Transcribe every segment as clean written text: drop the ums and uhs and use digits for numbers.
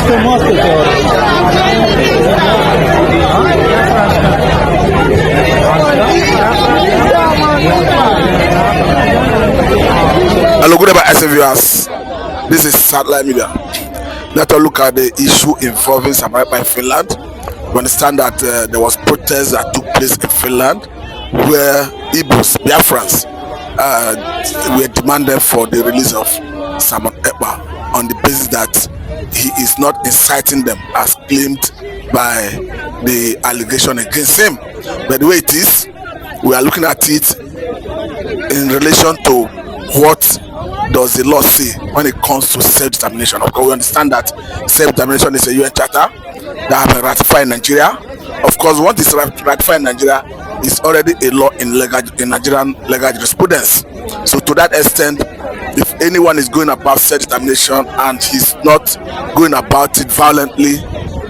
Hello, good about viewers. This is Satellite Media. Let us look at the issue involving Samoa Ekpa in Finland. We understand that there was protests that took place in Finland where Igbos, Biafrans, were demanding for the release of Samoa Ekpa on the basis that he is not inciting them as claimed by the allegation against him. But the way it is, we are looking at it in relation to what does the law say when it comes to self-determination. Of course, we understand that self-determination is a UN charter that has been ratified in Nigeria. Of course, what is ratified in Nigeria is already a law in Nigerian legal jurisprudence. So to that extent, if anyone is going about self-determination and he's not going about it violently,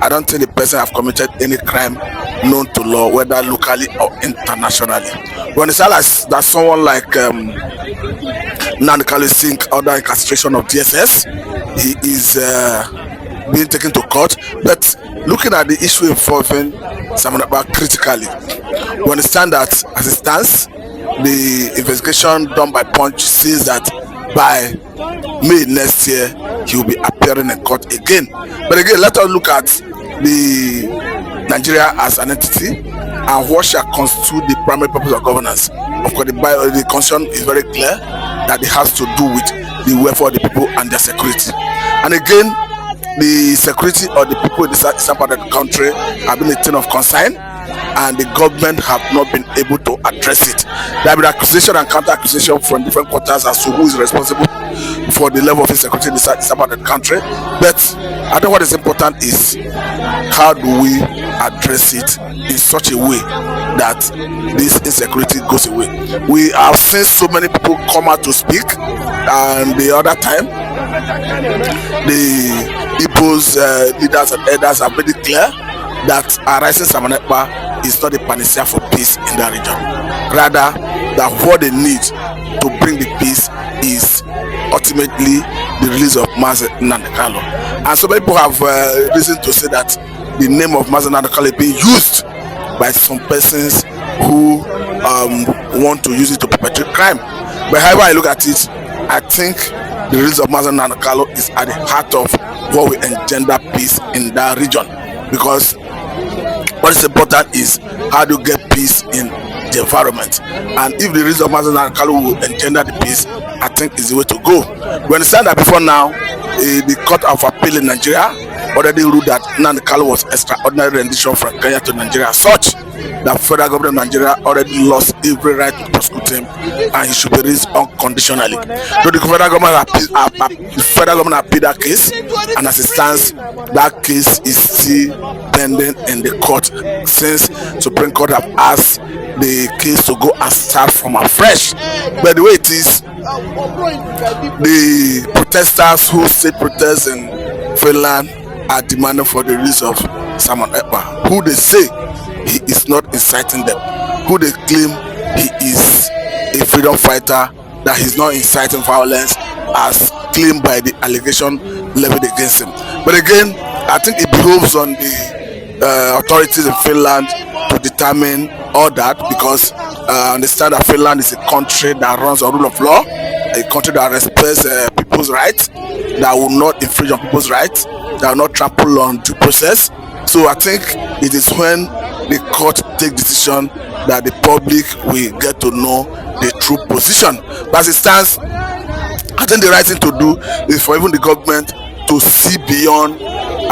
I don't think the person have committed any crime known to law, whether locally or internationally. We understand that someone like Nandekalo Singh under incarceration of DSS, he is being taken to court. But looking at the issue involving Samoa Ekpa critically, we understand that as it stands, the investigation done by Punch says that by May next year he will be appearing in court again. But again, let us look at the Nigeria as an entity and what shall constitute the primary purpose of governance. Of course, the constitution is very clear that it has to do with the welfare of the people and their security. And again, the security of the people in the southern part of the country have been a thing of concern, and the government have not been able to address it. There have been accusation and counter accusation from different quarters as to who is responsible for the level of insecurity in the southern part of the country. But I think what is important is how do we address it in such a way that this insecurity goes away. We have seen so many people come out to speak, and the other time the Igbos leaders and elders have made it clear that arising Samoa Ekpa is not a panacea for peace in that region. Rather, that what they need to bring the peace is ultimately the release of Mazi Nandekalo. And so many people have reason to say that the name of Mazi Nandekalo is being used by some persons who want to use it to perpetrate crime. But however I look at it, I think the release of Mazi Nandekalo is at the heart of what will engender peace in that region. Because what is important is how to get peace in the environment. And if the release of Mazi Nandekalo will engender the peace, I think is the way to go. We understand that before now, the Court of Appeal in Nigeria already ruled that Nandekalo was extraordinary rendition from Kenya to Nigeria, as such that federal government of Nigeria already lost every right to prosecute him, and he should be released unconditionally. So the federal government appealed that case, and as it stands, that case is still pending in the court, since Supreme Court have asked the case to go and start from afresh. But the way it is, the protesters who still protest in Finland are demanding for the release of Samoa Ekpa, who they say he is not inciting them, who they claim he is a freedom fighter, that he's not inciting violence as claimed by the allegation leveled against him. But again, I think it behoves on the authorities in Finland to determine all that, because I understand that Finland is a country that runs on rule of law, a country that respects people's rights, that will not infringe on people's rights, that will not trample on due process. So I think it is when the court take decision that the public will get to know the true position. But as it stands, I think the right thing to do is for even the government to see beyond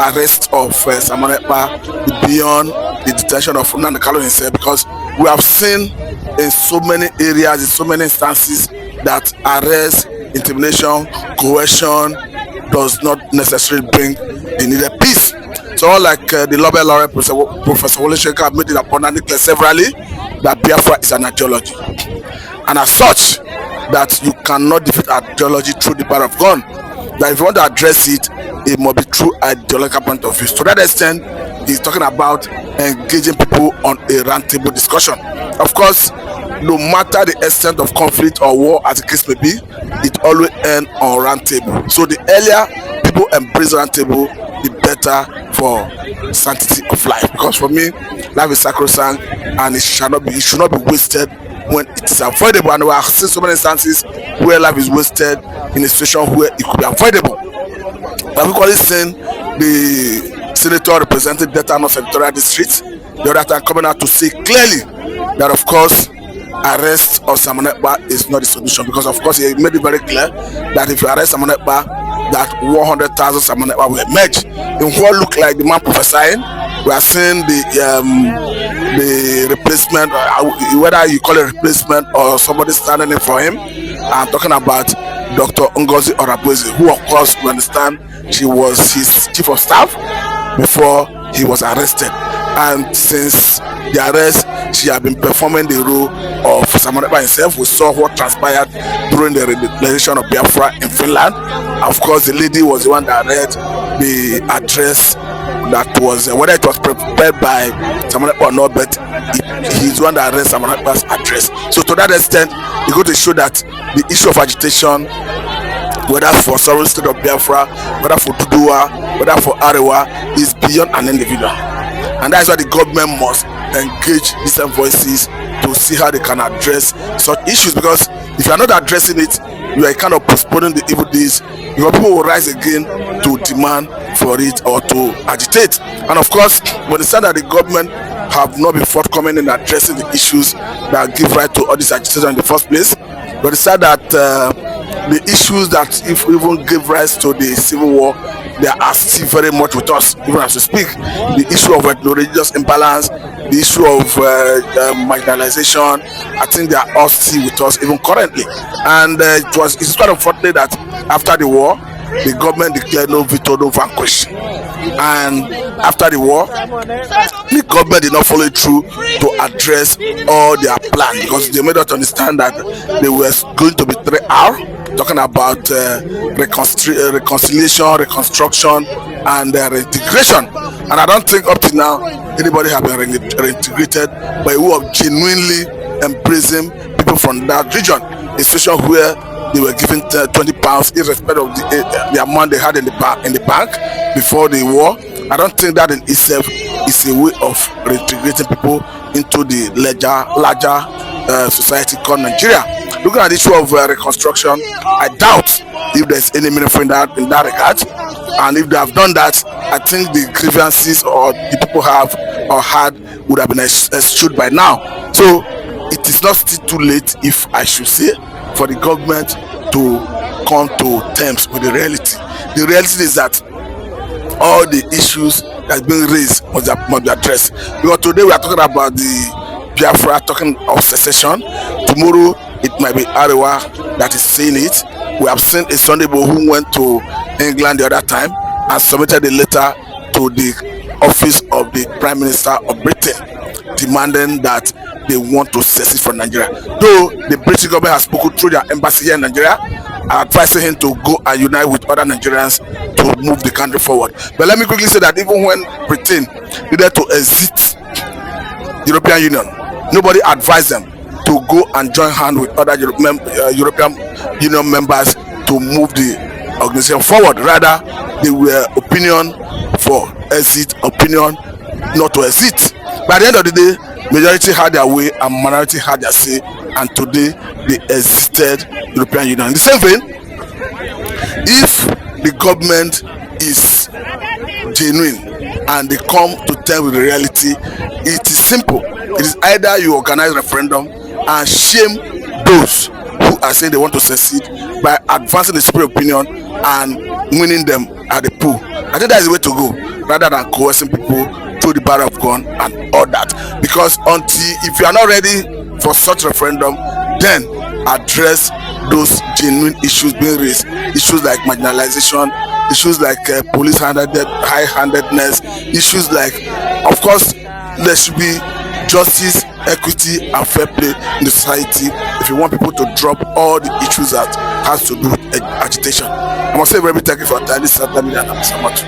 arrest of Samoa Ekpa, beyond the detention of Nandekalo himself, because we have seen in so many areas, in so many instances, that arrest, intimidation, coercion does not necessarily bring the needed peace. So unlike the Nobel laureate Professor Wole Soyinka made it abundantly clear severally that Biafra is an ideology, and as such that you cannot defeat ideology through the power of gun. That if you want to address it, it must be through ideological point of view. To that extent, he's talking about engaging people on a roundtable discussion. Of course, no matter the extent of conflict or war as the case may be, it always ends on roundtable. So the earlier people embrace roundtable, the better for sanctity of life. Because for me, life is sacrosanct, and it should not be wasted when it is avoidable. And we have seen so many instances where life is wasted in a situation where it could be avoidable. I've equally seen the senator representing Delta North Senatorial District the other time coming out to say clearly that, of course, arrest of Simon Ekpa is not the solution, because of course he made it very clear that if you arrest Simon Ekpa, that 100,000 Simon Ekpa will emerge in what looked like the man prophesying. We are seeing the replacement, whether you call it replacement or somebody standing in for him. I'm talking about Dr. Ngozi Orabuezi, who of course we understand she was his chief of staff before he was arrested, and since the arrest she had been performing the role of Simon Ekpa himself. We saw what transpired during the declaration of Biafra in Finland. Of course, the lady was the one that read the address that was, whether it was prepared by Simon Ekpa or not, but he's the one that read Simon Ekpa's address. So to that extent, it goes to show that the issue of agitation, whether for sovereign state of Biafra, whether for Dudua, whether for Arewa, is beyond an individual. And that's why the government must engage different voices to see how they can address such issues, because if you are not addressing it, you are kind of postponing the evil deeds. Your people will rise again to demand for it or to agitate. And of course, when they say that the government have not been forthcoming in addressing the issues that give right to all this agitation in the first place, but they said that the issues that if even give rise to the civil war, they are still very much with us even as we speak. The issue of religious imbalance, the issue of marginalization, I think they are all still with us even currently. And it's quite unfortunate that after the war, the government declared no veto, no vanquish. And after the war, the government did not follow through to address all their plans, because they made us understand that they were going to be 3R, talking about reconciliation, reconstruction, and reintegration. And I don't think up to now anybody has been reintegrated by way of genuinely embracing people from that region, a situation where they were given 20 pounds irrespective of the amount they had in the bank before the war. I don't think that in itself is a way of reintegrating people into the larger society called Nigeria. Looking at the issue of reconstruction, I doubt if there's any meaningful in that regard. And if they have done that, I think the grievances or the people have or had would have been eschewed by now. So it is not still too late, if I should say, for the government to come to terms with the reality. The reality is that all the issues that being raised must be addressed. Because today we are talking about the Biafra, talking of secession. Tomorrow it might be Arewa that is saying it. We have seen a Sunday boy who went to England the other time and submitted a letter to the office of the Prime Minister of Britain, demanding that they want to secede from Nigeria. Though the British government has spoken through their embassy here in Nigeria, advising him to go and unite with other Nigerians to move the country forward. But let me quickly say that even when Britain needed to exit the European Union, nobody advised them to go and join hands with other European Union members to move the organization forward. Rather, they were opinion for exit, opinion not to exit. By the end of the day, majority had their way and minority had their say, and today they exited European Union. In the same vein, if the government is genuine and they come to terms with the reality, it is simple. It is either you organize referendum and shame those who are saying they want to secede by advancing the spirit opinion and winning them at the pool. I think that is the way to go, rather than coercing people through the barrel of gun and all that. Because if you are not ready for such referendum, then address those genuine issues being raised, issues like marginalization, issues like police high-handedness, issues like, of course, there should be justice, equity, and fair play in the society if you want people to drop all the issues that has to do with agitation. I must say very thank you for your time. This is Saturday, and I'm so much.